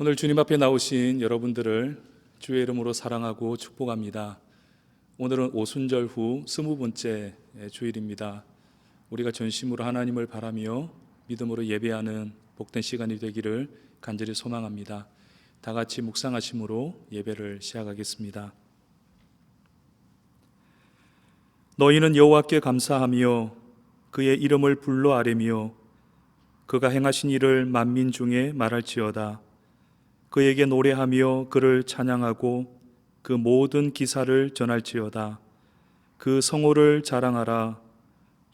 오늘 주님 앞에 나오신 여러분들을 주의 이름으로 사랑하고 축복합니다. 오늘은 오순절 후 20번째 주일입니다. 우리가 전심으로 하나님을 바라며 믿음으로 예배하는 복된 시간이 되기를 간절히 소망합니다. 다 같이 묵상하심으로 예배를 시작하겠습니다. 너희는 여호와께 감사하며 그의 이름을 불러 아뢰며 그가 행하신 일을 만민 중에 말할지어다. 그에게 노래하며 그를 찬양하고 그 모든 기사를 전할지어다. 그 성호를 자랑하라.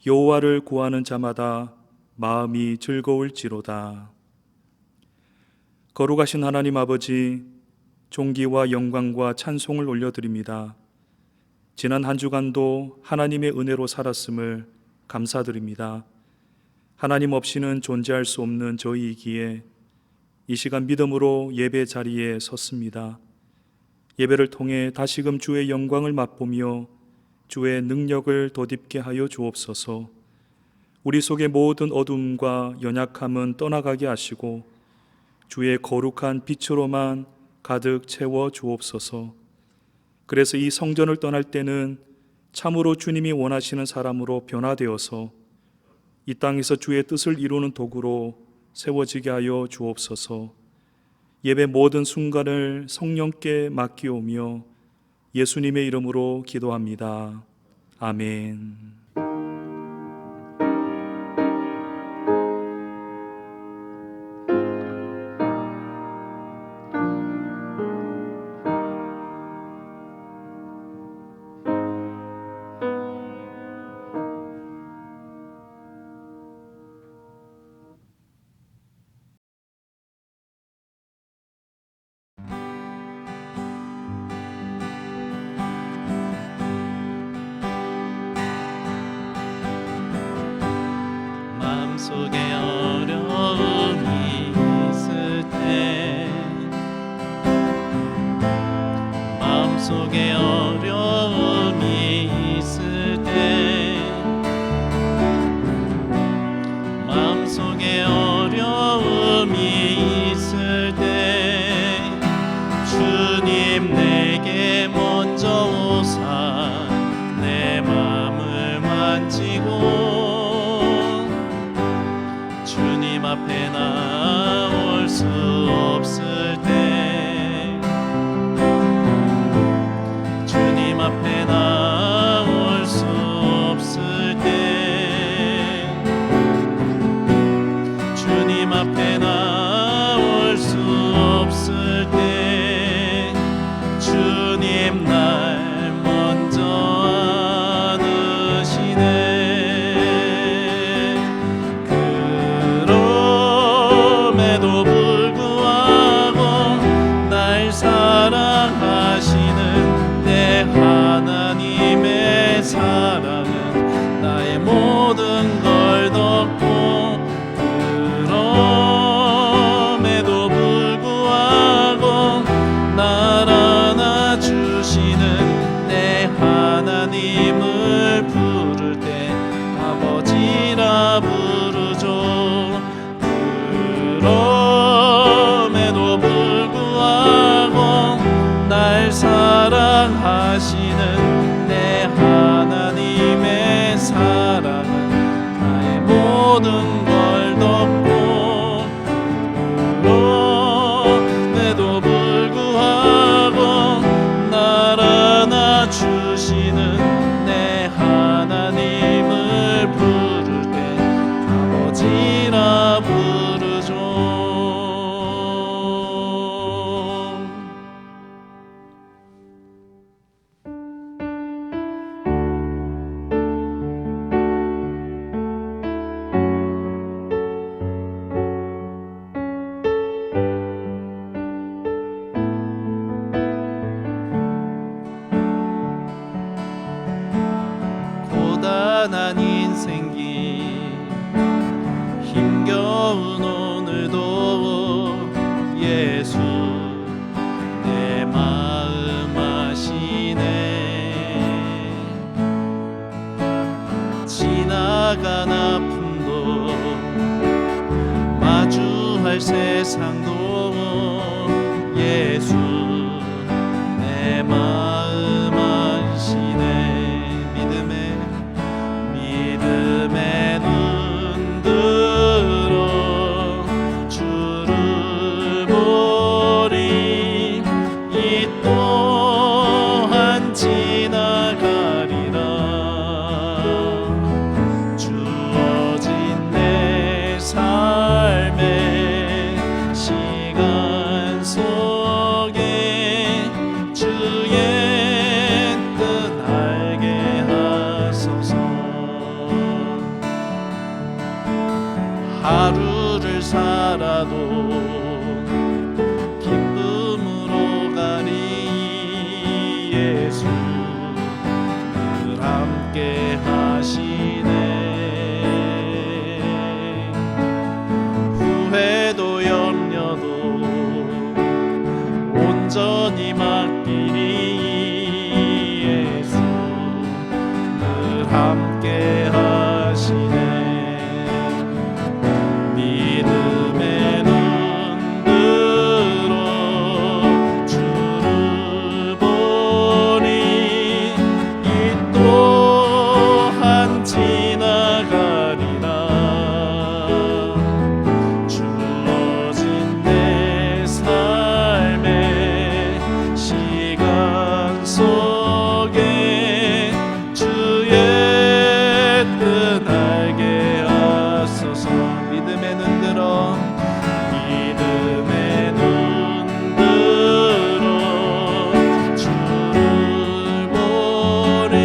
여호와를 구하는 자마다 마음이 즐거울지로다. 거룩하신 하나님 아버지, 존귀와 영광과 찬송을 올려드립니다. 지난 한 주간도 하나님의 은혜로 살았음을 감사드립니다. 하나님 없이는 존재할 수 없는 저희이기에 이 시간 믿음으로 예배 자리에 섰습니다. 예배를 통해 다시금 주의 영광을 맛보며 주의 능력을 덧입게 하여 주옵소서. 우리 속의 모든 어둠과 연약함은 떠나가게 하시고 주의 거룩한 빛으로만 가득 채워 주옵소서. 그래서 이 성전을 떠날 때는 참으로 주님이 원하시는 사람으로 변화되어서 이 땅에서 주의 뜻을 이루는 도구로 세워지게 하여 주옵소서. 예배 모든 순간을 성령께 맡기오며 예수님의 이름으로 기도합니다. 아멘. 마음속에 어려움이 있을 때 마음속에 어려움이 있을 때 마음속에 어려움이 있을 때 주님 내게 먼저 오사 내 마음을 만지고 주님 앞에 나올 수 없을 때 주님 앞에 나올 수 없을 때 주님 앞에 나올 수 없을 때 주님 날 먼저 안으시네. 하나님의 사랑은 나의 모든 걸 덮고 그럼에도 불구하고 날 안아주시는 내 하나님을 부를 때 아버지라 부르죠. 그럼에도 불구하고 날 사랑하시는 내 하나님의 사랑은 나의 모든 걸 덮고 그럼에도 불구하고 날 안아주시는 가난한 인생길 힘겨운 오늘도 예수 내 마음 아시네. 지나간 아픔도 마주할 세상도 예수 내 마음 아시네. 믿음에 눈 들어 주를 보리. 이 또한 지나가리라. 주어진 내 삶의 시간 속에 주의 뜻 알게 하소서. 하루를 살아도 기쁨으로 가리. 예수 늘 함께 하시네. 후회도 염려도 온전히 맡기리. 예수 늘 함께 하시네. 믿음에 눈 들어 주를 보리. 이 또한 지나가리라. 주어진 내 삶의 시간 속에 주의 뜻 알게 하소서. 믿음에 눈 들어 주를 보리.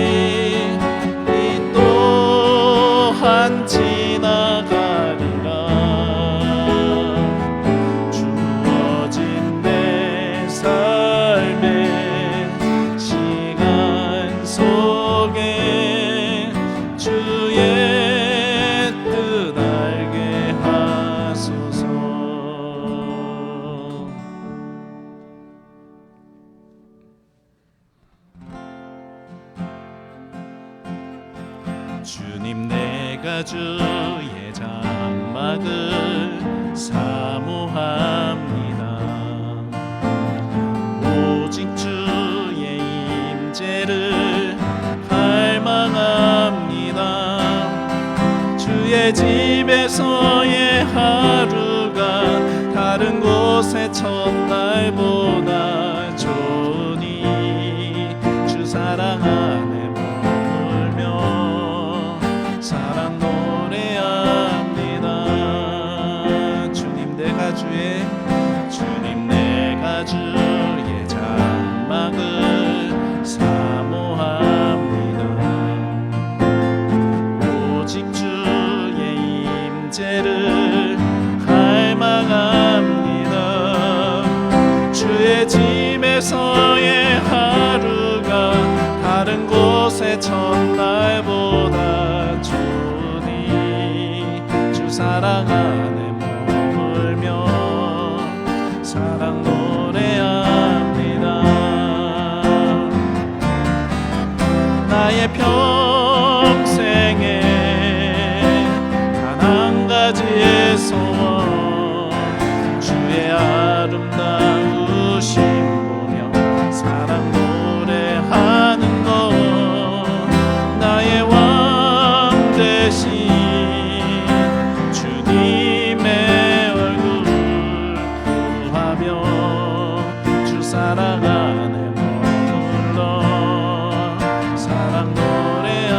이 또한 지나가리라. 주어진 내 삶의 시간 속에 주의 뜻 알게 하소서. 주님 내가 주의 장막을 사모합니다. 오직 주의 임재를 갈망합니다. 주의 집에서의 하루가 다른 곳의 첫날보다 좋으니 주 사랑 안에 머물며 사랑 노래합니다. 주님 내가 주의 장막을 사모합니다. 오직 주의 임재를 갈망합니다. 주의 집에서의 하루가 다른 곳의 첫날보다 좋으니 주 사랑 안에 머물며 사랑 노래합니다. 나의 평생에 단 한 가지의 소원 주의 아름다우심 보며 사랑 노래하는 것. 나의 왕 대신 주님의 얼굴 구하며 주 사랑 안에 머물러 사랑 노래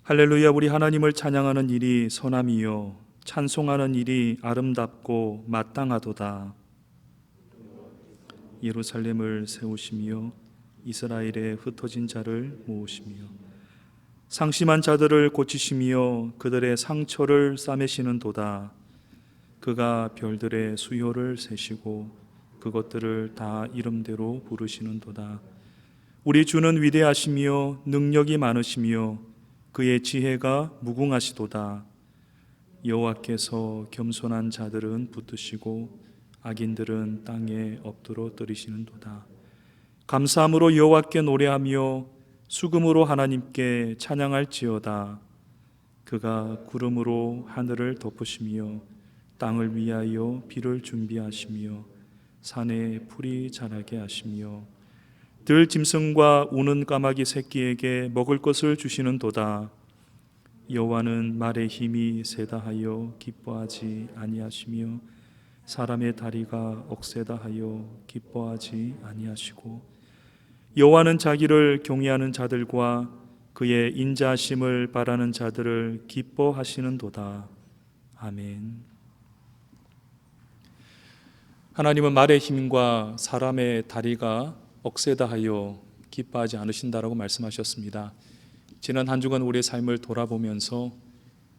할렐루야. 우리 하나님을 찬양하는 일이 선함이요 찬송하는 일이 아름답고 마땅하도다. 예루살렘을 세우시며 이스라엘의 흩어진 자를 모으시며 상심한 자들을 고치시며 그들의 상처를 싸매시는도다. 그가 별들의 수요를 세시고 그것들을 다 이름대로 부르시는도다. 우리 주는 위대하시며 능력이 많으시며 그의 지혜가 무궁하시도다. 여호와께서 겸손한 자들은 붙드시고 악인들은 땅에 엎드러 뜨리시는도다. 감사함으로 여호와께 노래하며 수금으로 하나님께 찬양할지어다. 그가 구름으로 하늘을 덮으시며 땅을 위하여 비를 준비하시며 산에 풀이 자라게 하시며 들 짐승과 우는 까마귀 새끼에게 먹을 것을 주시는도다. 여호와는 말의 힘이 세다 하여 기뻐하지 아니하시며 사람의 다리가 억세다 하여 기뻐하지 아니하시고 여호와는 자기를 경외하는 자들과 그의 인자하심을 바라는 자들을 기뻐하시는도다. 아멘. 하나님은 말의 힘과 사람의 다리가 억세다 하여 기뻐하지 않으신다라고 말씀하셨습니다. 지난 한 주간 우리의 삶을 돌아보면서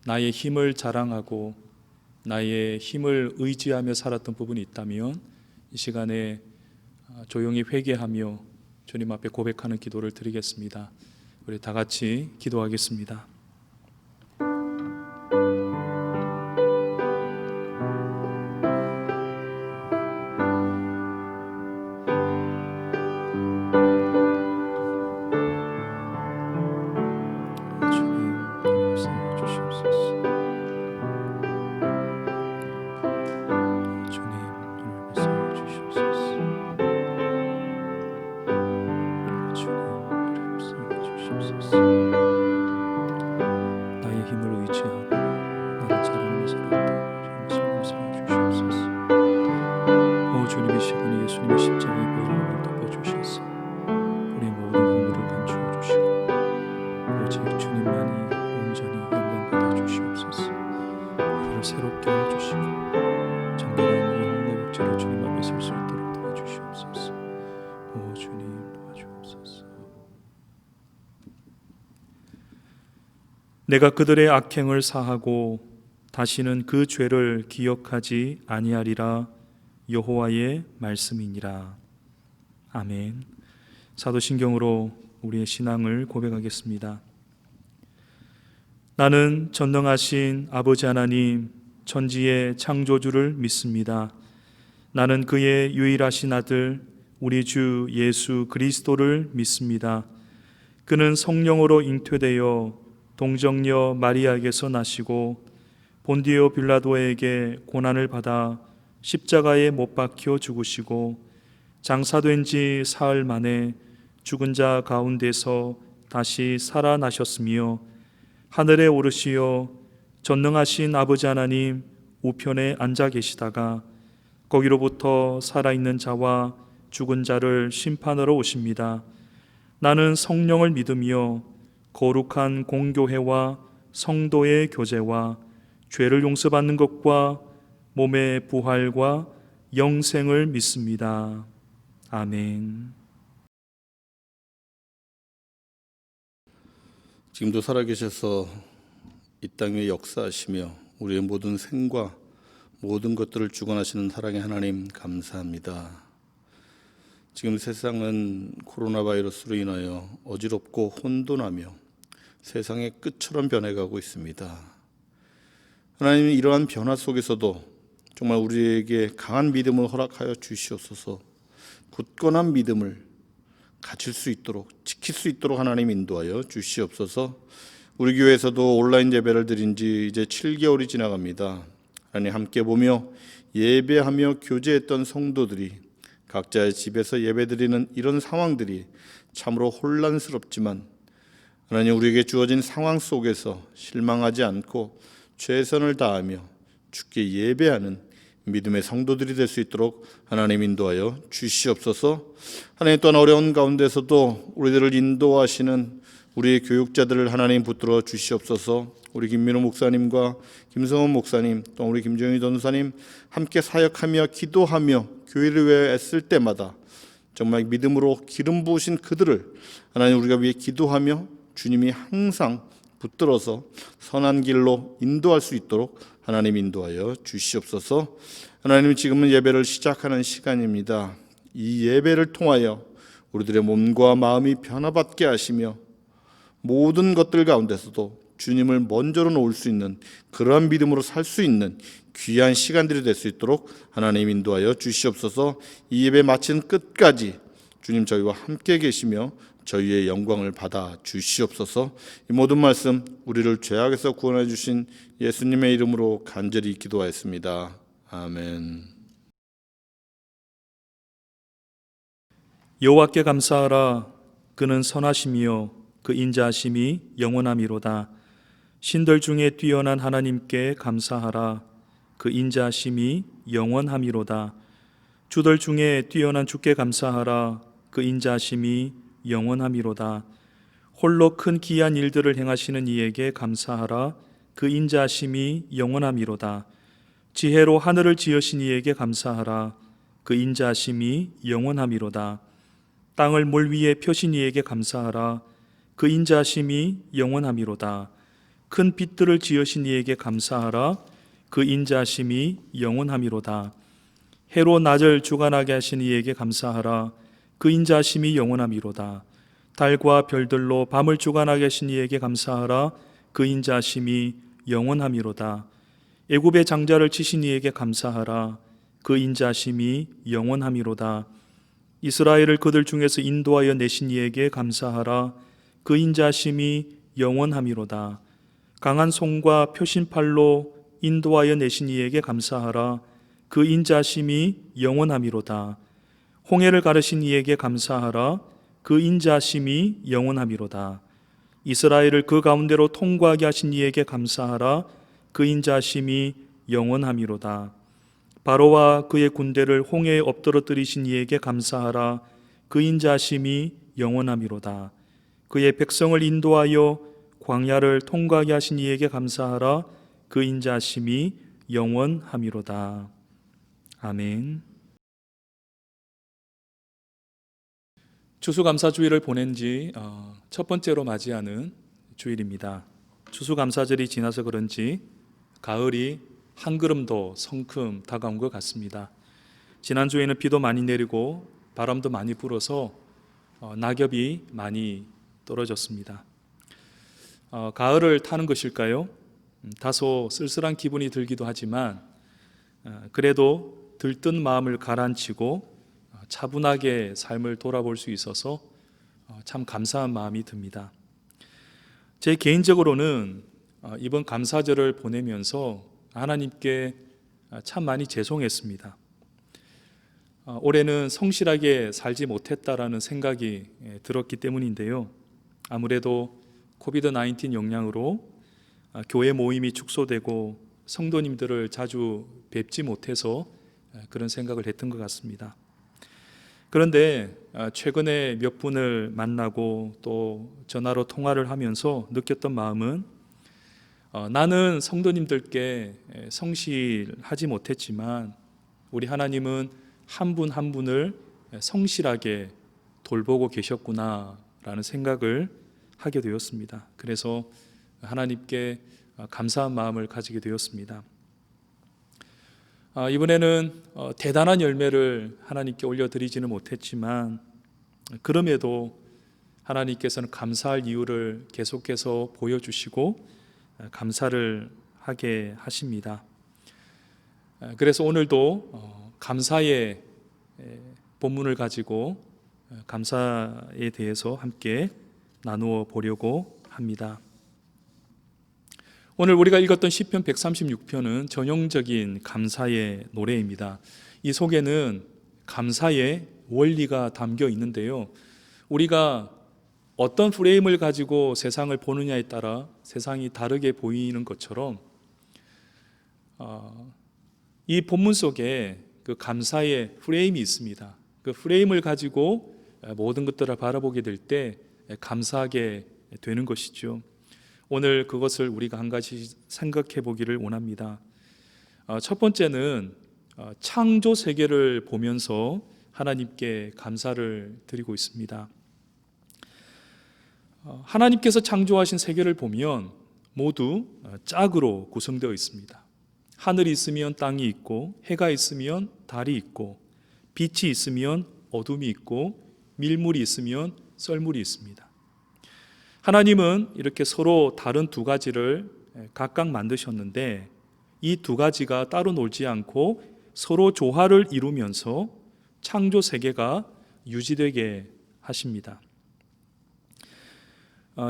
나의 힘을 자랑하고 나의 힘을 의지하며 살았던 부분이 있다면 이 시간에 조용히 회개하며 주님 앞에 고백하는 기도를 드리겠습니다. 우리 다 같이 기도하겠습니다. 나의 힘을 의지하고 나를 자랑하며 살았다. 주옵소서. 오 주님, 이 시간에 예수님의 십자가의 보혈을 덮어주셔서 우리의 모든 허물을 감추어 주시고 오직 주님만이 온전히 영광 받아 주시옵소서. 우리를 새롭게 해 주시고 정결한 영혼과 육체로 주님 앞에 설 수 있도록 도와주시옵소서. 오 주님, 도와주옵소서. 내가 그들의 악행을 사하고 다시는 그 죄를 기억하지 아니하리라. 여호와의 말씀이니라. 아멘. 사도신경으로 우리의 신앙을 고백하겠습니다. 나는 전능하신 아버지 하나님 천지의 창조주를 믿습니다. 나는 그의 유일하신 아들 우리 주 예수 그리스도를 믿습니다. 그는 성령으로 잉태되어 동정녀 마리아에게서 나시고 본디오 빌라도에게 고난을 받아 십자가에 못 박혀 죽으시고 장사된 지 사흘 만에 죽은 자 가운데서 다시 살아나셨으며 하늘에 오르시어 전능하신 아버지 하나님 우편에 앉아 계시다가 거기로부터 살아있는 자와 죽은 자를 심판하러 오십니다. 나는 성령을 믿으며 거룩한 공교회와 성도의 교제와 죄를 용서받는 것과 몸의 부활과 영생을 믿습니다. 아멘. 지금도 살아계셔서 이 땅에 역사하시며 우리의 모든 생과 모든 것들을 주관하시는 사랑의 하나님 감사합니다. 지금 세상은 코로나 바이러스로 인하여 어지럽고 혼돈하며 세상의 끝처럼 변해가고 있습니다. 하나님은 이러한 변화 속에서도 정말 우리에게 강한 믿음을 허락하여 주시옵소서. 굳건한 믿음을 가질 수 있도록, 지킬 수 있도록 하나님 인도하여 주시옵소서. 우리 교회에서도 온라인 예배를 드린 지 이제 7개월이 지나갑니다. 하나님 함께 보며 예배하며 교제했던 성도들이 각자의 집에서 예배드리는 이런 상황들이 참으로 혼란스럽지만 하나님 우리에게 주어진 상황 속에서 실망하지 않고 최선을 다하며 주께 예배하는 믿음의 성도들이 될 수 있도록 하나님 인도하여 주시옵소서. 하나님 또한 어려운 가운데서도 우리들을 인도하시는 우리의 교육자들을 하나님 붙들어 주시옵소서. 우리 김민호 목사님과 김성원 목사님, 또 우리 김정희 전도사님 함께 사역하며 기도하며 교회를 위해 애쓸 때마다 정말 믿음으로 기름 부으신 그들을 하나님 우리가 위해 기도하며 주님이 항상 붙들어서 선한 길로 인도할 수 있도록 하나님 인도하여 주시옵소서. 하나님, 지금은 예배를 시작하는 시간입니다. 이 예배를 통하여 우리들의 몸과 마음이 변화받게 하시며 모든 것들 가운데서도 주님을 먼저로 놓을 수 있는 그러한 믿음으로 살 수 있는 귀한 시간들이 될 수 있도록 하나님 인도하여 주시옵소서. 이 예배 마친 끝까지 주님 저희와 함께 계시며 저희의 영광을 받아 주시옵소서. 이 모든 말씀 우리를 죄악에서 구원해 주신 예수님의 이름으로 간절히 기도하였습니다. 아멘. 여호와께 감사하라. 그는 선하시며 그 인자하심이 영원함이로다. 신들 중에 뛰어난 하나님께 감사하라. 그 인자하심이 영원함이로다. 주들 중에 뛰어난 주께 감사하라. 그 인자하심이 영원함이로다. 홀로 큰 기이한 일들을 행하시는 이에게 감사하라. 그 인자하심이 영원함이로다. 지혜로 하늘을 지으신 이에게 감사하라. 그 인자하심이 영원함이로다. 땅을 물 위에 펴신 이에게 감사하라. 그 인자하심이 영원함이로다. 큰 빛들을 지으신 이에게 감사하라. 그 인자하심이 영원함이로다. 해로 낮을 주관하게 하신 이에게 감사하라. 그 인자하심이 영원함이로다. 달과 별들로 밤을 주관하게 하신 이에게 감사하라. 그 인자하심이 영원함이로다. 애굽의 장자를 치신 이에게 감사하라. 그 인자하심이 영원함이로다. 이스라엘을 그들 중에서 인도하여 내신 이에게 감사하라. 그 인자하심이 영원함이로다. 강한 손과 표신팔로 인도하여 내신 이에게 감사하라. 그 인자하심이 영원함이로다. 홍해를 가르신 이에게 감사하라. 그 인자하심이 영원함이로다. 이스라엘을 그 가운데로 통과하게 하신 이에게 감사하라. 그 인자하심이 영원함이로다. 바로와 그의 군대를 홍해에 엎드러뜨리신 이에게 감사하라. 그 인자하심이 영원함이로다. 그의 백성을 인도하여 광야를 통과하게 하신 이에게 감사하라. 그 인자하심이 영원함이로다. 아멘. 추수감사주일을 보낸 지 첫 번째로 맞이하는 주일입니다. 추수감사절이 지나서 그런지 가을이 한 걸음도 성큼 다가온 것 같습니다. 지난주에는 비도 많이 내리고 바람도 많이 불어서 낙엽이 많이 떨어졌습니다. 가을을 타는 것일까요? 다소 쓸쓸한 기분이 들기도 하지만 그래도 들뜬 마음을 가라앉히고 차분하게 삶을 돌아볼 수 있어서 참 감사한 마음이 듭니다. 제 개인적으로는 이번 감사절을 보내면서 하나님께 참 많이 죄송했습니다. 올해는 성실하게 살지 못했다라는 생각이 들었기 때문인데요. 아무래도 코비드-19 영향으로 교회 모임이 축소되고 성도님들을 자주 뵙지 못해서 그런 생각을 했던 것 같습니다. 그런데 최근에 몇 분을 만나고 또 전화로 통화를 하면서 느꼈던 마음은 나는 성도님들께 성실하지 못했지만 우리 하나님은 한 분 한 분을 성실하게 돌보고 계셨구나라는 생각을 하게 되었습니다. 그래서 하나님께 감사한 마음을 가지게 되었습니다. 이번에는 대단한 열매를 하나님께 올려드리지는 못했지만 그럼에도 하나님께서는 감사할 이유를 계속해서 보여주시고 감사를 하게 하십니다. 그래서 오늘도 감사의 본문을 가지고 감사에 대해서 함께 나누어 보려고 합니다. 오늘 우리가 읽었던 시편 136편은 전형적인 감사의 노래입니다. 이 속에는 감사의 원리가 담겨 있는데요. 우리가 어떤 프레임을 가지고 세상을 보느냐에 따라 세상이 다르게 보이는 것처럼 이 본문 속에 그 감사의 프레임이 있습니다. 그 프레임을 가지고 모든 것들을 바라보게 될 때 감사하게 되는 것이죠. 오늘 그것을 우리가 한 가지 생각해 보기를 원합니다. 첫 번째는 창조 세계를 보면서 하나님께 감사를 드리고 있습니다. 하나님께서 창조하신 세계를 보면 모두 짝으로 구성되어 있습니다. 하늘이 있으면 땅이 있고, 해가 있으면 달이 있고, 빛이 있으면 어둠이 있고, 밀물이 있으면 썰물이 있습니다. 하나님은 이렇게 서로 다른 두 가지를 각각 만드셨는데 이 두 가지가 따로 놀지 않고 서로 조화를 이루면서 창조 세계가 유지되게 하십니다.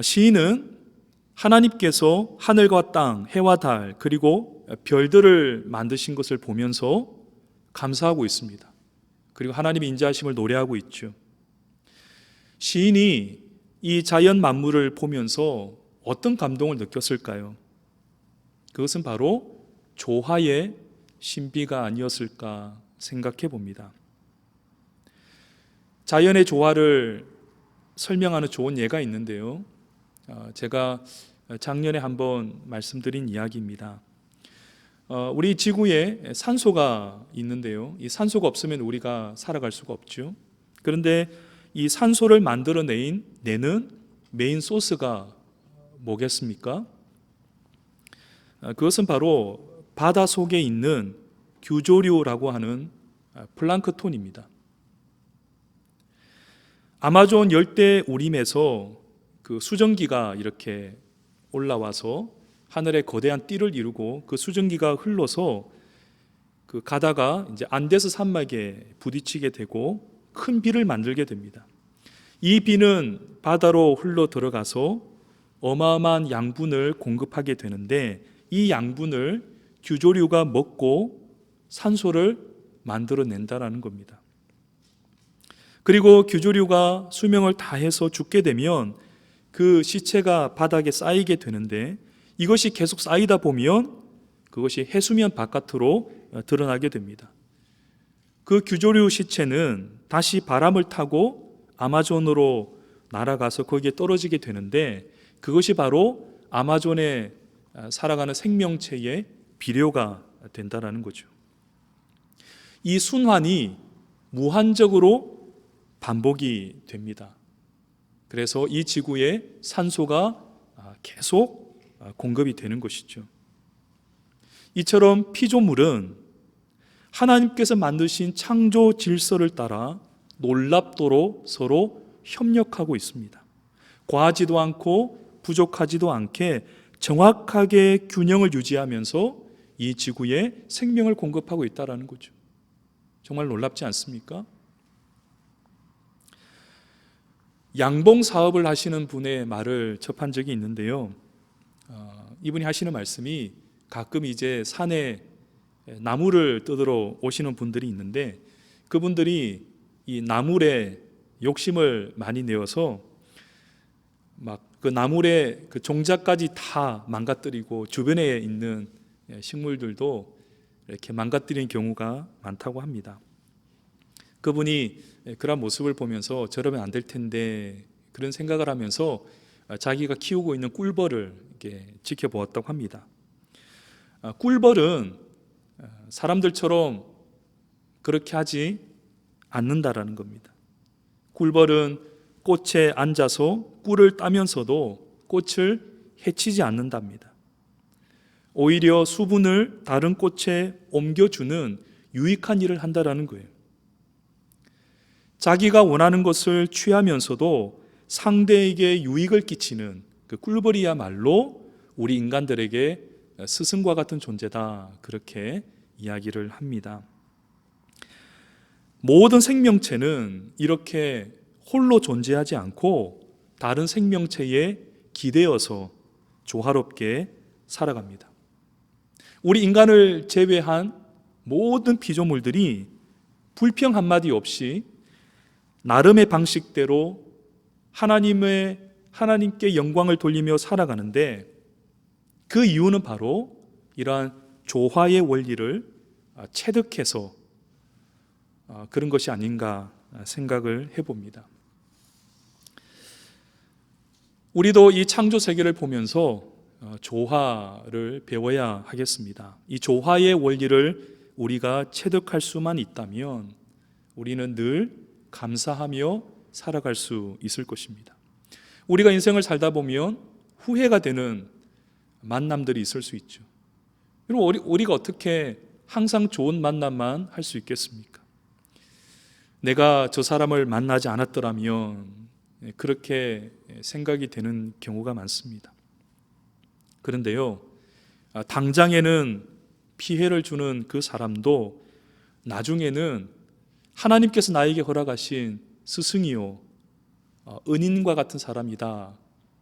시인은 하나님께서 하늘과 땅, 해와 달, 그리고 별들을 만드신 것을 보면서 감사하고 있습니다. 그리고 하나님의 인자하심을 노래하고 있죠. 시인이 이 자연 만물을 보면서 어떤 감동을 느꼈을까요? 그것은 바로 조화의 신비가 아니었을까 생각해 봅니다. 자연의 조화를 설명하는 좋은 예가 있는데요. 제가 작년에 한번 말씀드린 이야기입니다. 우리 지구에 산소가 있는데요. 이 산소가 없으면 우리가 살아갈 수가 없죠. 그런데 이 산소를 만들어내는 메인 소스가 뭐겠습니까? 그것은 바로 바다 속에 있는 규조류라고 하는 플랑크톤입니다. 아마존 열대 우림에서 그 수증기가 이렇게 올라와서 하늘에 거대한 띠를 이루고 그 수증기가 흘러서 그 가다가 이제 안데스 산맥에 부딪히게 되고 큰 비를 만들게 됩니다. 이 비는 바다로 흘러 들어가서 어마어마한 양분을 공급하게 되는데 이 양분을 규조류가 먹고 산소를 만들어낸다라는 겁니다. 그리고 규조류가 수명을 다해서 죽게 되면 그 시체가 바닥에 쌓이게 되는데 이것이 계속 쌓이다 보면 그것이 해수면 바깥으로 드러나게 됩니다. 그 규조류 시체는 다시 바람을 타고 아마존으로 날아가서 거기에 떨어지게 되는데 그것이 바로 아마존에 살아가는 생명체의 비료가 된다는 거죠. 이 순환이 무한적으로 반복이 됩니다. 그래서 이 지구에 산소가 계속 공급이 되는 것이죠. 이처럼 피조물은 하나님께서 만드신 창조 질서를 따라 놀랍도록 서로 협력하고 있습니다. 과하지도 않고 부족하지도 않게 정확하게 균형을 유지하면서 이 지구에 생명을 공급하고 있다는 거죠. 정말 놀랍지 않습니까? 양봉 사업을 하시는 분의 말을 접한 적이 있는데요. 이분이 하시는 말씀이 가끔 이제 산에 나무를 뜯으러 오시는 분들이 있는데 그분들이 이 나물에 욕심을 많이 내어서 막 그 나물의 그 종자까지 다 망가뜨리고 주변에 있는 식물들도 이렇게 망가뜨리는 경우가 많다고 합니다. 그분이 그런 모습을 보면서 저러면 안 될 텐데 그런 생각을 하면서 자기가 키우고 있는 꿀벌을 이렇게 지켜보았다고 합니다. 꿀벌은 사람들처럼 그렇게 하지 않는다라는 겁니다. 꿀벌은 꽃에 앉아서 꿀을 따면서도 꽃을 해치지 않는답니다. 오히려 수분을 다른 꽃에 옮겨주는 유익한 일을 한다라는 거예요. 자기가 원하는 것을 취하면서도 상대에게 유익을 끼치는 그 꿀벌이야말로 우리 인간들에게 스승과 같은 존재다, 그렇게 이야기를 합니다. 모든 생명체는 이렇게 홀로 존재하지 않고 다른 생명체에 기대어서 조화롭게 살아갑니다. 우리 인간을 제외한 모든 피조물들이 불평 한마디 없이 나름의 방식대로 하나님께 영광을 돌리며 살아가는데 그 이유는 바로 이러한 조화의 원리를 체득해서 그런 것이 아닌가 생각을 해봅니다. 우리도 이 창조 세계를 보면서 조화를 배워야 하겠습니다. 이 조화의 원리를 우리가 체득할 수만 있다면 우리는 늘 감사하며 살아갈 수 있을 것입니다. 우리가 인생을 살다 보면 후회가 되는 만남들이 있을 수 있죠. 여러분, 우리가 어떻게 항상 좋은 만남만 할 수 있겠습니까? 내가 저 사람을 만나지 않았더라면 그렇게 생각이 되는 경우가 많습니다. 그런데요, 당장에는 피해를 주는 그 사람도 나중에는 하나님께서 나에게 허락하신 스승이요, 은인과 같은 사람이다,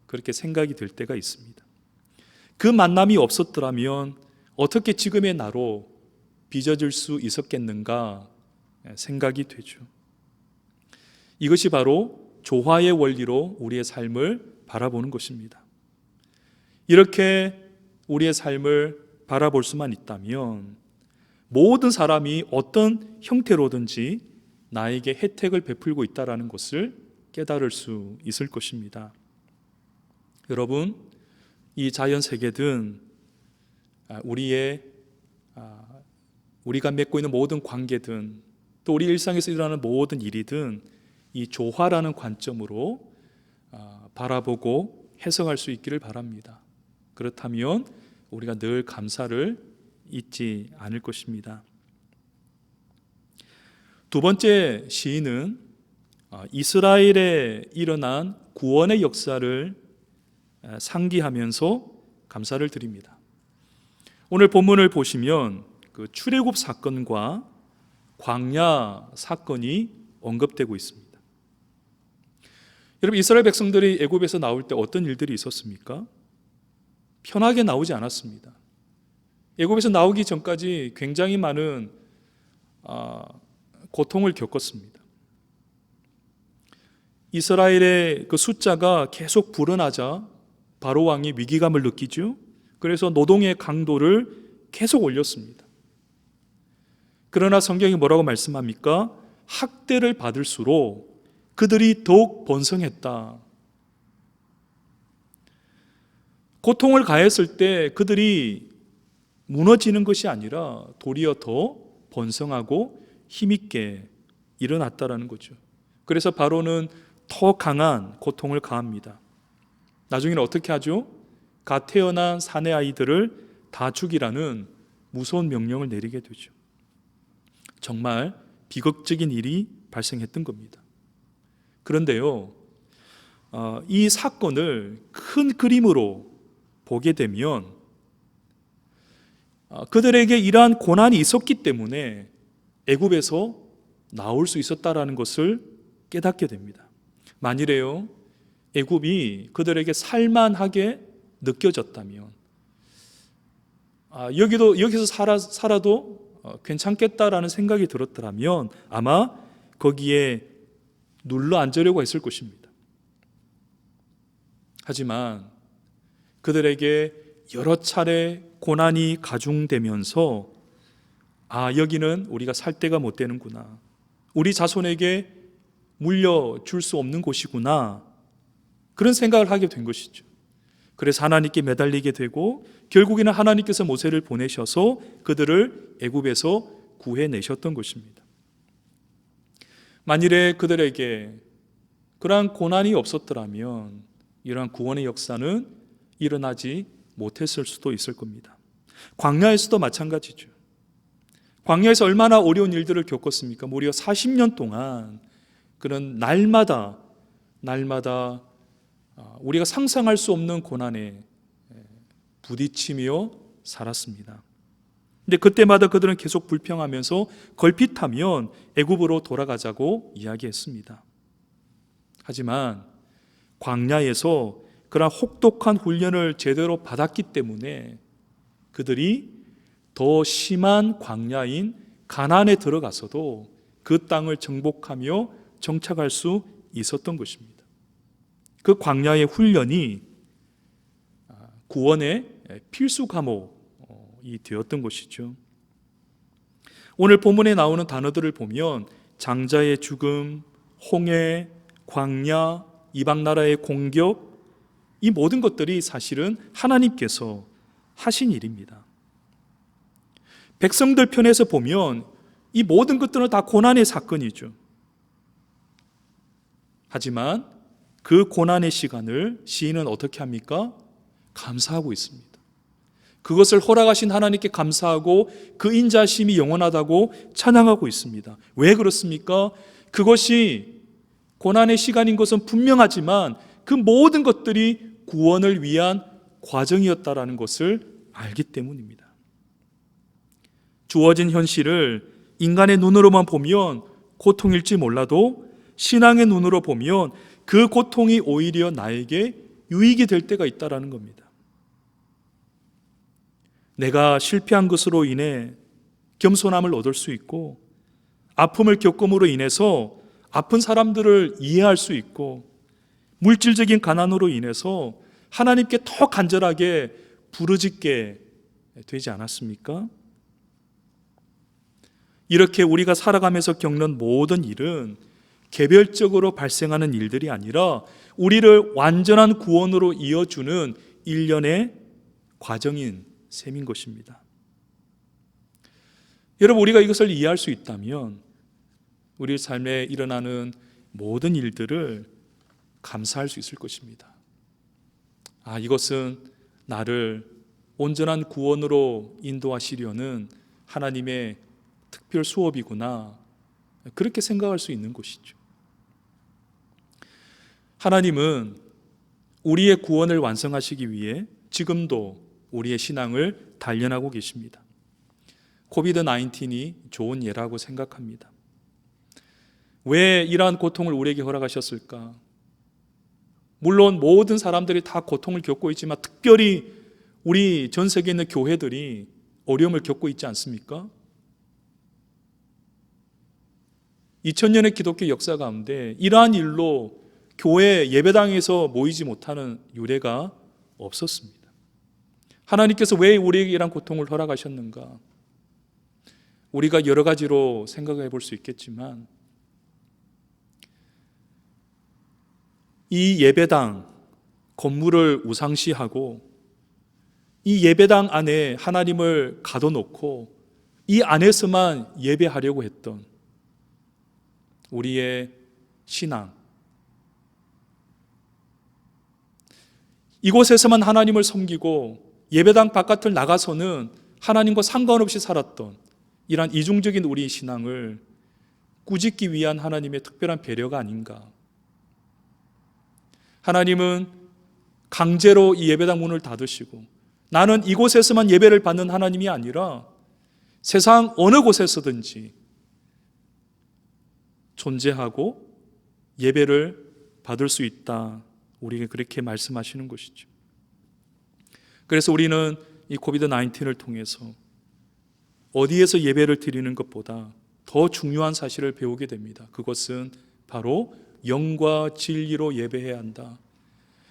그렇게 생각이 될 때가 있습니다. 그 만남이 없었더라면 어떻게 지금의 나로 빚어질 수 있었겠는가 생각이 되죠. 이것이 바로 조화의 원리로 우리의 삶을 바라보는 것입니다. 이렇게 우리의 삶을 바라볼 수만 있다면 모든 사람이 어떤 형태로든지 나에게 혜택을 베풀고 있다는 것을 깨달을 수 있을 것입니다. 여러분, 이 자연 세계든 우리가 맺고 있는 모든 관계든 또 우리 일상에서 일어나는 모든 일이든 이 조화라는 관점으로 바라보고 해석할 수 있기를 바랍니다. 그렇다면 우리가 늘 감사를 잊지 않을 것입니다. 두 번째 시인은 이스라엘에 일어난 구원의 역사를 상기하면서 감사를 드립니다. 오늘 본문을 보시면 그 출애굽 사건과 광야 사건이 언급되고 있습니다. 여러분, 이스라엘 백성들이 애굽에서 나올 때 어떤 일들이 있었습니까? 편하게 나오지 않았습니다. 애굽에서 나오기 전까지 굉장히 많은 고통을 겪었습니다. 이스라엘의 그 숫자가 계속 불어나자 바로 왕이 위기감을 느끼죠. 그래서 노동의 강도를 계속 올렸습니다. 그러나 성경이 뭐라고 말씀합니까? 학대를 받을수록 그들이 더욱 번성했다. 고통을 가했을 때 그들이 무너지는 것이 아니라 도리어 더 번성하고 힘있게 일어났다라는 거죠. 그래서 바로는 더 강한 고통을 가합니다. 나중에는 어떻게 하죠? 갓 태어난 사내 아이들을 다 죽이라는 무서운 명령을 내리게 되죠. 정말 비극적인 일이 발생했던 겁니다. 그런데요, 이 사건을 큰 그림으로 보게 되면 그들에게 이러한 고난이 있었기 때문에 애굽에서 나올 수 있었다라는 것을 깨닫게 됩니다. 만일에요, 애굽이 그들에게 살만하게 느껴졌다면, 여기서 살아도 괜찮겠다라는 생각이 들었더라면 아마 거기에 눌러 앉으려고 했을 것입니다. 하지만 그들에게 여러 차례 고난이 가중되면서 여기는 우리가 살 데가 못 되는구나, 우리 자손에게 물려줄 수 없는 곳이구나, 그런 생각을 하게 된 것이죠. 그래서 하나님께 매달리게 되고 결국에는 하나님께서 모세를 보내셔서 그들을 애굽에서 구해내셨던 것입니다. 만일에 그들에게 그러한 고난이 없었더라면 이러한 구원의 역사는 일어나지 못했을 수도 있을 겁니다. 광야에서도 마찬가지죠. 광야에서 얼마나 어려운 일들을 겪었습니까? 무려 40년 동안 그런 날마다 우리가 상상할 수 없는 고난에 부딪히며 살았습니다. 근데 그때마다 그들은 계속 불평하면서 걸핏하면 애굽으로 돌아가자고 이야기했습니다. 하지만 광야에서 그러한 혹독한 훈련을 제대로 받았기 때문에 그들이 더 심한 광야인 가나안에 들어가서도 그 땅을 정복하며 정착할 수 있었던 것입니다. 그 광야의 훈련이 구원의 필수 과목이 되었던 것이죠. 오늘 본문에 나오는 단어들을 보면 장자의 죽음, 홍해, 광야, 이방 나라의 공격, 이 모든 것들이 사실은 하나님께서 하신 일입니다. 백성들 편에서 보면 이 모든 것들은 다 고난의 사건이죠. 하지만 그 고난의 시간을 시인은 어떻게 합니까? 감사하고 있습니다. 그것을 허락하신 하나님께 감사하고 그 인자심이 영원하다고 찬양하고 있습니다. 왜 그렇습니까? 그것이 고난의 시간인 것은 분명하지만 그 모든 것들이 구원을 위한 과정이었다라는 것을 알기 때문입니다. 주어진 현실을 인간의 눈으로만 보면 고통일지 몰라도 신앙의 눈으로 보면 그 고통이 오히려 나에게 유익이 될 때가 있다라는 겁니다. 내가 실패한 것으로 인해 겸손함을 얻을 수 있고 아픔을 겪음으로 인해서 아픈 사람들을 이해할 수 있고 물질적인 가난으로 인해서 하나님께 더 간절하게 부르짖게 되지 않았습니까? 이렇게 우리가 살아가면서 겪는 모든 일은 개별적으로 발생하는 일들이 아니라 우리를 완전한 구원으로 이어주는 일련의 과정인 셈인 것입니다. 여러분, 우리가 이것을 이해할 수 있다면 우리 삶에 일어나는 모든 일들을 감사할 수 있을 것입니다. 이것은 나를 온전한 구원으로 인도하시려는 하나님의 특별 수업이구나, 그렇게 생각할 수 있는 것이죠. 하나님은 우리의 구원을 완성하시기 위해 지금도 우리의 신앙을 단련하고 계십니다. 코비드-19이 좋은 예라고 생각합니다. 왜 이러한 고통을 우리에게 허락하셨을까? 물론 모든 사람들이 다 고통을 겪고 있지만 특별히 우리 전 세계에 있는 교회들이 어려움을 겪고 있지 않습니까? 2000년의 기독교 역사 가운데 이러한 일로 교회 예배당에서 모이지 못하는 유례가 없었습니다. 하나님께서 왜 우리에게 이러한 고통을 허락하셨는가? 우리가 여러 가지로 생각해 볼 수 있겠지만 이 예배당 건물을 우상시하고 이 예배당 안에 하나님을 가둬놓고 이 안에서만 예배하려고 했던 우리의 신앙, 이곳에서만 하나님을 섬기고 예배당 바깥을 나가서는 하나님과 상관없이 살았던 이러한 이중적인 우리의 신앙을 꾸짖기 위한 하나님의 특별한 배려가 아닌가. 하나님은 강제로 이 예배당 문을 닫으시고 나는 이곳에서만 예배를 받는 하나님이 아니라 세상 어느 곳에서든지 존재하고 예배를 받을 수 있다, 우리에게 그렇게 말씀하시는 것이죠. 그래서 우리는 이 코비드-19을 통해서 어디에서 예배를 드리는 것보다 더 중요한 사실을 배우게 됩니다. 그것은 바로 영과 진리로 예배해야 한다.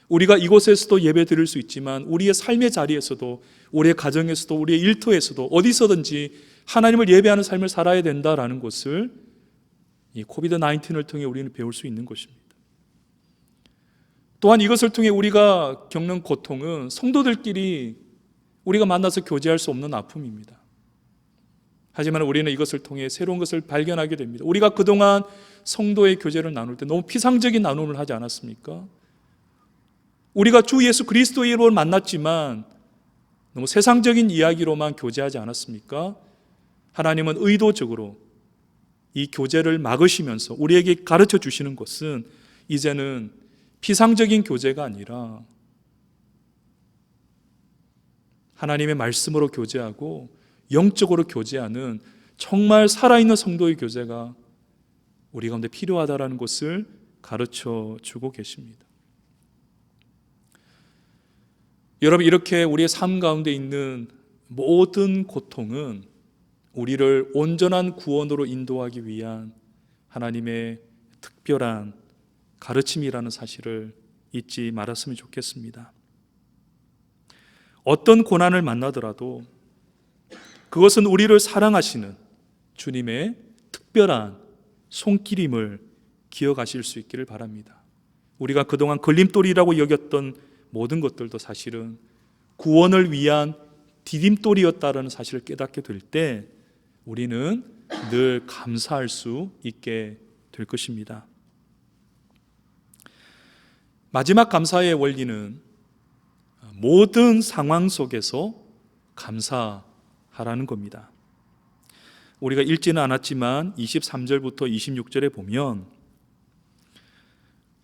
우리가 이곳에서도 예배 드릴 수 있지만 우리의 삶의 자리에서도, 우리의 가정에서도, 우리의 일터에서도 어디서든지 하나님을 예배하는 삶을 살아야 된다라는 것을 이 코비드-19을 통해 우리는 배울 수 있는 것입니다. 또한 이것을 통해 우리가 겪는 고통은 성도들끼리 우리가 만나서 교제할 수 없는 아픔입니다. 하지만 우리는 이것을 통해 새로운 것을 발견하게 됩니다. 우리가 그동안 성도의 교제를 나눌 때 너무 피상적인 나눔을 하지 않았습니까? 우리가 주 예수 그리스도의 이름으로 만났지만 너무 세상적인 이야기로만 교제하지 않았습니까? 하나님은 의도적으로 이 교제를 막으시면서 우리에게 가르쳐 주시는 것은 이제는 피상적인 교제가 아니라 하나님의 말씀으로 교제하고 영적으로 교제하는 정말 살아있는 성도의 교제가 우리 가운데 필요하다는 것을 가르쳐 주고 계십니다. 여러분, 이렇게 우리의 삶 가운데 있는 모든 고통은 우리를 온전한 구원으로 인도하기 위한 하나님의 특별한 가르침이라는 사실을 잊지 말았으면 좋겠습니다. 어떤 고난을 만나더라도 그것은 우리를 사랑하시는 주님의 특별한 손길임을 기억하실 수 있기를 바랍니다. 우리가 그동안 걸림돌이라고 여겼던 모든 것들도 사실은 구원을 위한 디딤돌이었다라는 사실을 깨닫게 될 때 우리는 늘 감사할 수 있게 될 것입니다. 마지막 감사의 원리는 모든 상황 속에서 감사하라는 겁니다. 우리가 읽지는 않았지만 23절부터 26절에 보면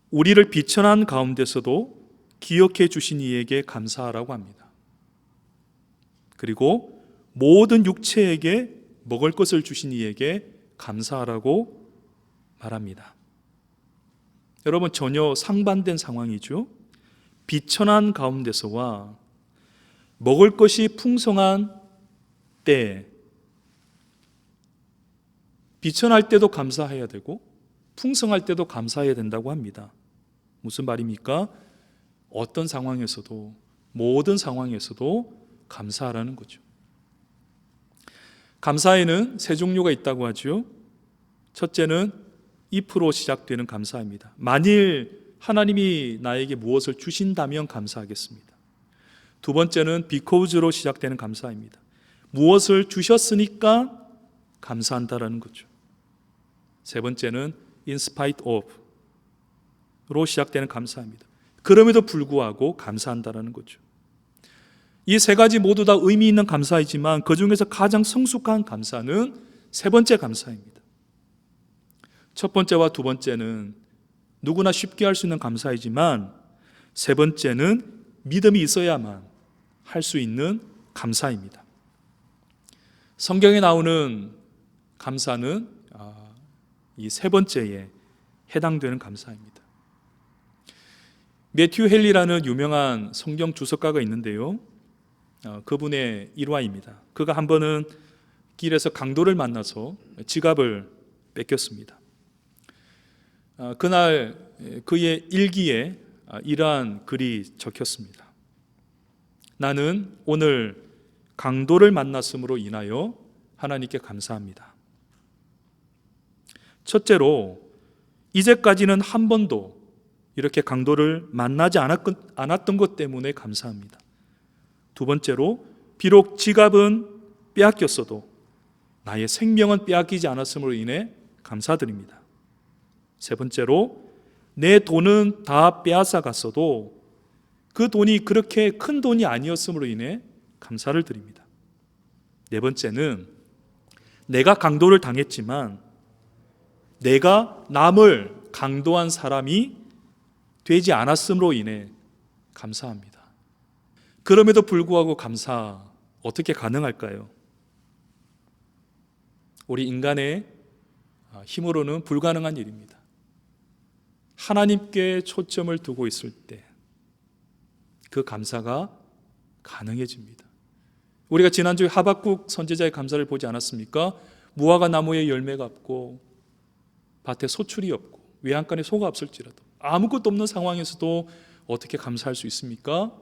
우리를 비천한 가운데서도 기억해 주신 이에게 감사하라고 합니다. 그리고 모든 육체에게 먹을 것을 주신 이에게 감사하라고 말합니다. 여러분, 전혀 상반된 상황이죠. 비천한 가운데서와 먹을 것이 풍성한 때, 비천할 때도 감사해야 되고 풍성할 때도 감사해야 된다고 합니다. 무슨 말입니까? 어떤 상황에서도, 모든 상황에서도 감사하라는 거죠. 감사에는 세 종류가 있다고 하죠. 첫째는 if로 시작되는 감사입니다. 만일 하나님이 나에게 무엇을 주신다면 감사하겠습니다. 두 번째는 because로 시작되는 감사입니다. 무엇을 주셨으니까 감사한다라는 거죠. 세 번째는 in spite of로 시작되는 감사입니다. 그럼에도 불구하고 감사한다라는 거죠. 이 세 가지 모두 다 의미 있는 감사이지만 그 중에서 가장 성숙한 감사는 세 번째 감사입니다. 첫 번째와 두 번째는 누구나 쉽게 할 수 있는 감사이지만 세 번째는 믿음이 있어야만 할 수 있는 감사입니다. 성경에 나오는 감사는 이 세 번째에 해당되는 감사입니다. 매튜 헨리라는 유명한 성경 주석가가 있는데요. 그분의 일화입니다. 그가 한 번은 길에서 강도를 만나서 지갑을 뺏겼습니다. 그날 그의 일기에 이러한 글이 적혔습니다. 나는 오늘 강도를 만났음으로 인하여 하나님께 감사합니다. 첫째로, 이제까지는 한 번도 이렇게 강도를 만나지 않았던 것 때문에 감사합니다. 두 번째로, 비록 지갑은 빼앗겼어도 나의 생명은 빼앗기지 않았음으로 인해 감사드립니다. 세 번째로, 내 돈은 다 빼앗아 갔어도 그 돈이 그렇게 큰 돈이 아니었음으로 인해 감사를 드립니다. 네 번째는, 내가 강도를 당했지만 내가 남을 강도한 사람이 되지 않았음으로 인해 감사합니다. 그럼에도 불구하고 감사 어떻게 가능할까요? 우리 인간의 힘으로는 불가능한 일입니다. 하나님께 초점을 두고 있을 때 그 감사가 가능해집니다. 우리가 지난주에 하박국 선지자의 감사를 보지 않았습니까? 무화과 나무에 열매가 없고 밭에 소출이 없고 외양간에 소가 없을지라도 아무것도 없는 상황에서도 어떻게 감사할 수 있습니까?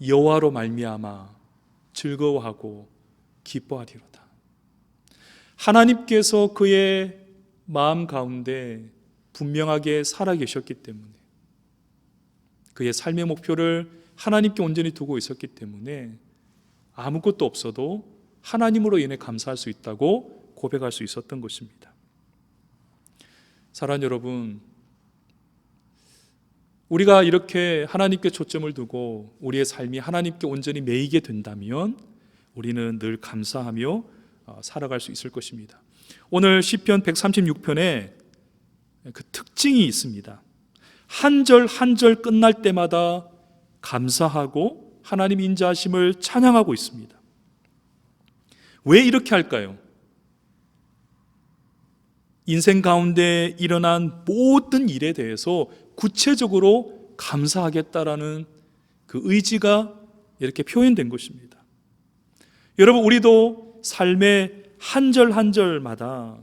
여호와로 말미암아 즐거워하고 기뻐하리로다. 하나님께서 그의 마음 가운데 분명하게 살아계셨기 때문에, 그의 삶의 목표를 하나님께 온전히 두고 있었기 때문에 아무것도 없어도 하나님으로 인해 감사할 수 있다고 고백할 수 있었던 것입니다. 사랑하는 여러분, 우리가 이렇게 하나님께 초점을 두고 우리의 삶이 하나님께 온전히 매이게 된다면 우리는 늘 감사하며 살아갈 수 있을 것입니다. 오늘 시편 136편에 그 특징이 있습니다. 한 절 한 절 끝날 때마다 감사하고 하나님 인자하심을 찬양하고 있습니다. 왜 이렇게 할까요? 인생 가운데 일어난 모든 일에 대해서 구체적으로 감사하겠다라는 그 의지가 이렇게 표현된 것입니다. 여러분, 우리도 삶의 한 절 한 절마다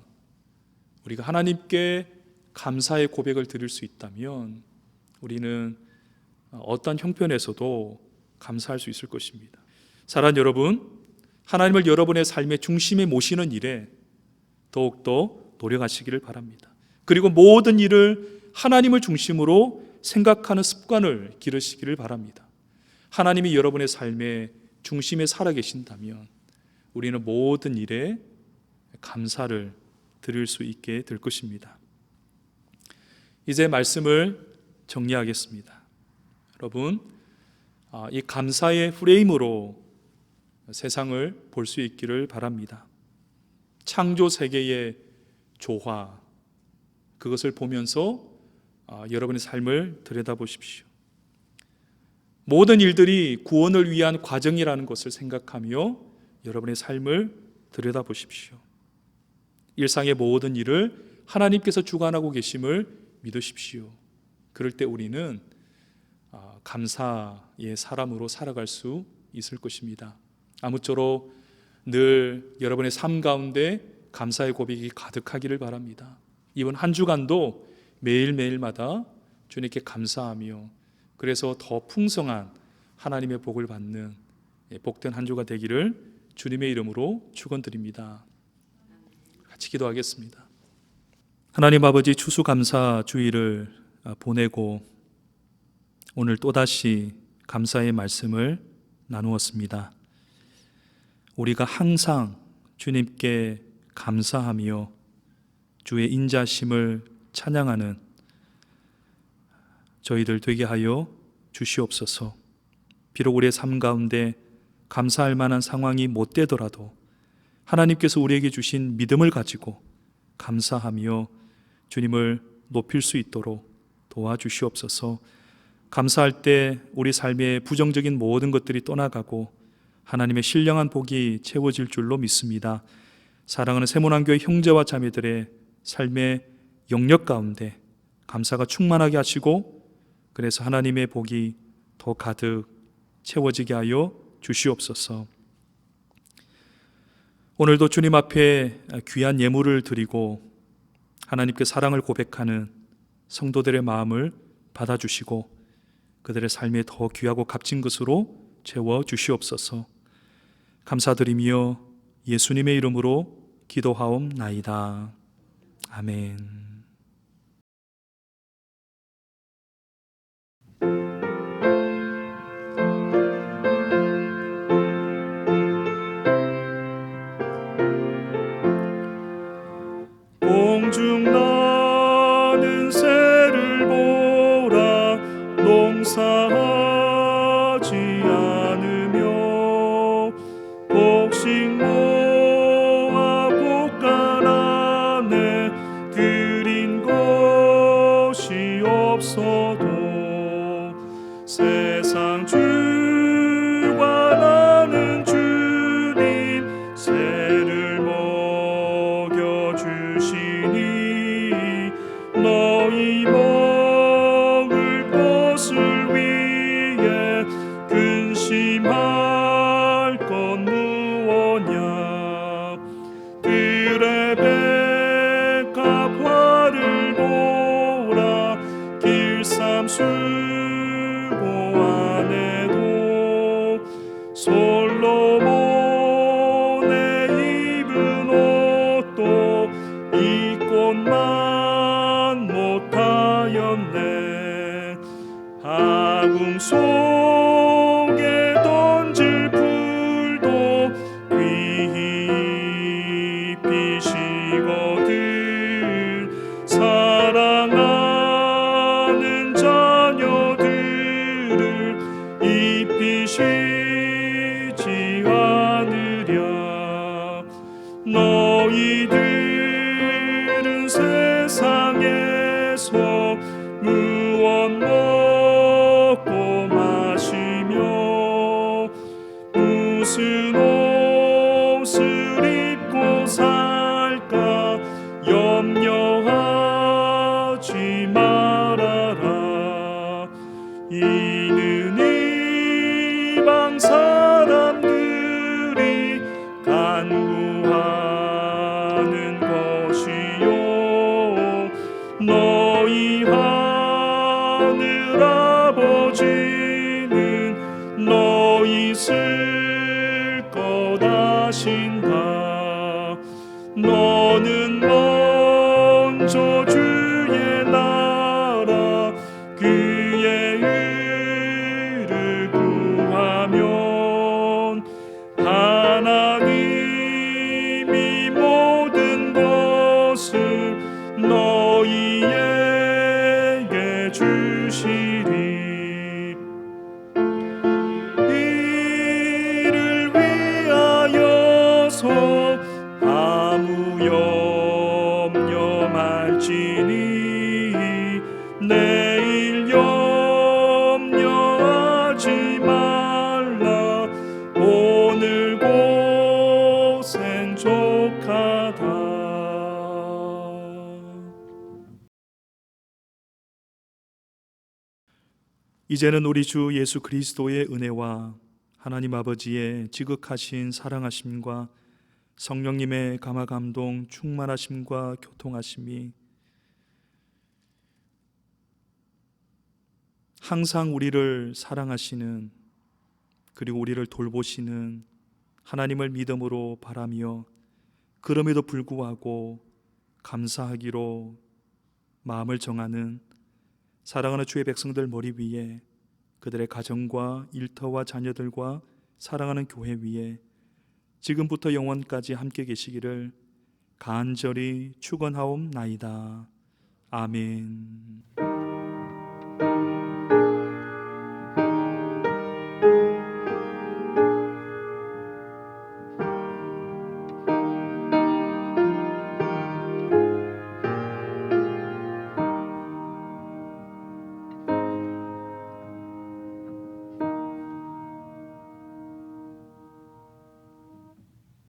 우리가 하나님께 감사의 고백을 드릴 수 있다면 우리는 어떤 형편에서도 감사할 수 있을 것입니다. 사랑하는 여러분, 하나님을 여러분의 삶의 중심에 모시는 일에 더욱더 노력하시기를 바랍니다. 그리고 모든 일을 하나님을 중심으로 생각하는 습관을 기르시기를 바랍니다. 하나님이 여러분의 삶의 중심에 살아계신다면 우리는 모든 일에 감사를 드릴 수 있게 될 것입니다. 이제 말씀을 정리하겠습니다. 여러분, 이 감사의 프레임으로 세상을 볼 수 있기를 바랍니다. 창조 세계의 조화, 그것을 보면서 여러분의 삶을 들여다보십시오. 모든 일들이 구원을 위한 과정이라는 것을 생각하며 여러분의 삶을 들여다보십시오. 일상의 모든 일을 하나님께서 주관하고 계심을 믿으십시오. 그럴 때 우리는 감사의 사람으로 살아갈 수 있을 것입니다. 아무쪼록 늘 여러분의 삶 가운데 감사의 고백이 가득하기를 바랍니다. 이번 한 주간도 매일매일마다 주님께 감사하며 그래서 더 풍성한 하나님의 복을 받는 복된 한 주가 되기를 주님의 이름으로 축원드립니다. 같이 기도하겠습니다. 하나님 아버지, 추수감사 주일을 보내고 오늘 또다시 감사의 말씀을 나누었습니다. 우리가 항상 주님께 감사하며 주의 인자심을 찬양하는 저희들 되게 하여 주시옵소서. 비록 우리의 삶 가운데 감사할 만한 상황이 못 되더라도 하나님께서 우리에게 주신 믿음을 가지고 감사하며 주님을 높일 수 있도록 도와주시옵소서. 감사할 때 우리 삶의 부정적인 모든 것들이 떠나가고 하나님의 신령한 복이 채워질 줄로 믿습니다. 사랑하는 세문안교회 형제와 자매들의 삶의 영역 가운데 감사가 충만하게 하시고 그래서 하나님의 복이 더 가득 채워지게 하여 주시옵소서. 오늘도 주님 앞에 귀한 예물을 드리고 하나님께 사랑을 고백하는 성도들의 마음을 받아주시고 그들의 삶에 더 귀하고 값진 것으로 채워 주시옵소서. 감사드리며 예수님의 이름으로 기도하옵나이다. 아멘. 공중 나는 새를 보라. 농사하지 않으며 곡식 모아 곡간 안에 들인 것이 없어도 세상 주관하는 주님 새를 먹여주시니 너희 먹을 것을 위해 근심할 건 무엇냐. 들의 백합 화를 보라. 길쌈 수고 안 해도 솔로몬의 입은 옷도 이 꽃만 못하였네. 아궁 속에 던질 풀도 귀히 피시거든. 사랑하는 자녀들을 입히시지 않으랴. 너희들은 세상에서 무엇 먹고 마시며 무슨 옷을 입고 살까 염려하지 말아라. 이는 이방 사람들이 간구하는 것이요 너희 하늘 아버지는 너희 쓸 것 아신다. 너는 먼저 주의 나라 그 하나님이 모든 것을 너희에게 주시리. 이를 위하여서 아무 염려 말지니 내일 염려하지 말라. 오늘 고생 족하다. 이제는 우리 주 예수 그리스도의 은혜와 하나님 아버지의 지극하신 사랑하심과 성령님의 감화 감동 충만하심과 교통하심이 항상 우리를 사랑하시는, 그리고 우리를 돌보시는 하나님을 믿음으로 바라며 그럼에도 불구하고 감사하기로 마음을 정하는 사랑하는 주의 백성들 머리 위에, 그들의 가정과 일터와 자녀들과 사랑하는 교회 위에 지금부터 영원까지 함께 계시기를 간절히 축원하옵나이다. 아멘.